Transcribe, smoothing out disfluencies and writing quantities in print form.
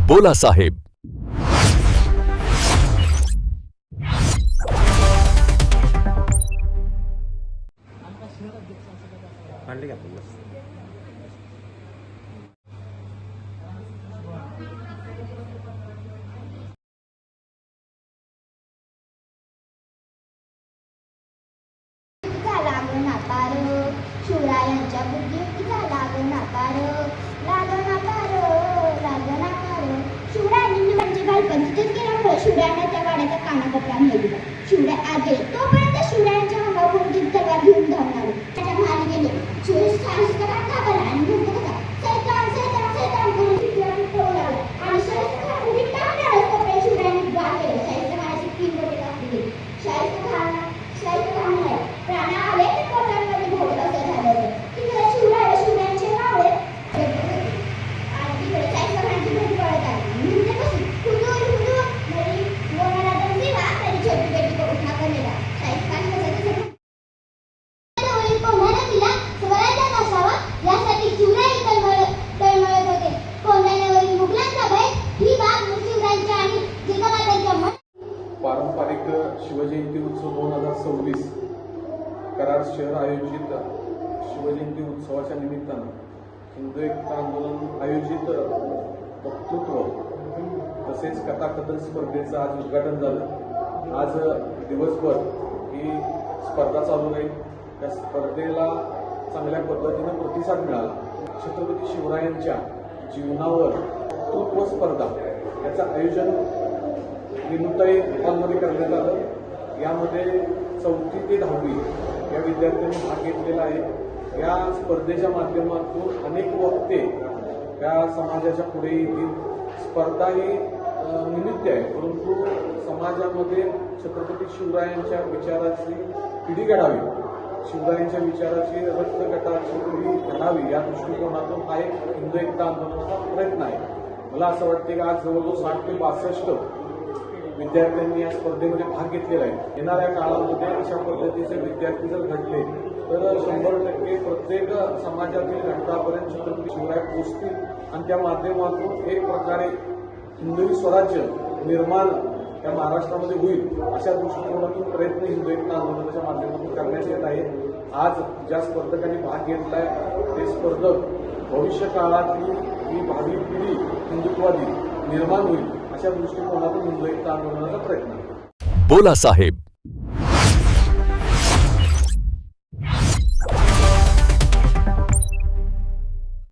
बोला साहेब. लागण आकार शिवरायांच्या बुद्धीचा लागण आकार शिवरायांनी म्हणजे बालपण तिथेच गेल्यामुळे शिवरायांना त्या गाड्याचा कानाकोपरा मिळाला. शिवराय आगे तोपर्यंत शिवरायांच्या अंगावर तलवार घेऊन धावून आले. त्याच्या महाली गेले. शिवराय घाबरला आणि म्हणतो कसा सैतान सैतान सैतान करून शिवरायांनी पळू लागला आणि शाहिस्तेखान उडी टाकण्यास तोपर्यंत शिवरायांनी द्वार केले. शाहिस्तेखानाची 3 बोटे कापली गेली. शाहिस्तेखानाला प्राण आले ते पोटांमध्ये घोळत असं झालं होतं. तिकडे शिवरायांचे नाव आहे आणि तिकडे शाहिस्तेखानाची भेट पळत आली. म्हणते कशी हुजूर हुजूर मेरी वो मेरा दर्जीवा मेरी छोटी बेटी को उठा कर ले जा. शाहिस्तेखान कसं कोणाला दिला स्वराज्य नसावा यासाठी शिवराय तळमळत होते. कोंढाण्यावरील मुघलांचा भय ही बाब शिवरायांच्या आणि जिजाबाईंच्या मन पारंपरिक शिवजयंती उत्सव 2026 कराड शहर आयोजित शिवजयंती उत्सवाच्या निमित्तानं हिंदू एकता आंदोलन आयोजित वक्तृत्व तसेच कथाकथन स्पर्धेचं आज उद्घाटन झालं. आज दिवसभर ही स्पर्धा चालू राहील. त्या स्पर्धेला चांगल्या पद्धतीनं प्रतिसाद मिळाला. छत्रपती शिवरायांच्या जीवनावर वक्तृत्व स्पर्धा याचं आयोजन विनुताई हॉलमध्ये करण्यात आलं. यामध्ये 4थी ते 10वी या विद्यार्थ्यांनी भाग घेतलेला आहे. या स्पर्धेच्या माध्यमातून अनेक वक्ते या समाजाच्या पुढे येतील. स्पर्धा ही निमित्त आहे, परंतु समाजामध्ये छत्रपती शिवरायांच्या विचाराची पिढी घडावी, शिवरायांच्या विचाराची रक्तगटाची पिढी घडावी या दृष्टिकोनातून हा एक हिंदू एकता आंदोलनाचा प्रयत्न आहे. मला असं वाटते की आज जवळजवळ 60 ते 62 विद्यार्थ्यांनी या स्पर्धेमध्ये भाग घेतलेला आहे. येणाऱ्या काळामध्ये अशा पद्धतीचे विद्यार्थी जर घडले तर 100% प्रत्येक समाजातील घटकापर्यंत छत्रपती शिवराय पोहोचतील आणि त्या माध्यमातून एक प्रकारे हिंदवी स्वराज्य निर्माण या महाराष्ट्रामध्ये होईल अशा दृष्टिकोनातून प्रयत्न हिंदू एकता आंदोलनाच्या माध्यमातून करण्यात येत आहे. आज ज्या स्पर्धकांनी भाग घेतलाय ते स्पर्धक भविष्य काळातली ही भावी पिढी हिंदुत्वादी निर्माण होईल अशा दृष्टिकोनातून हिंदू एकता आंदोलनाचा प्रयत्न आहे. बोला साहेब.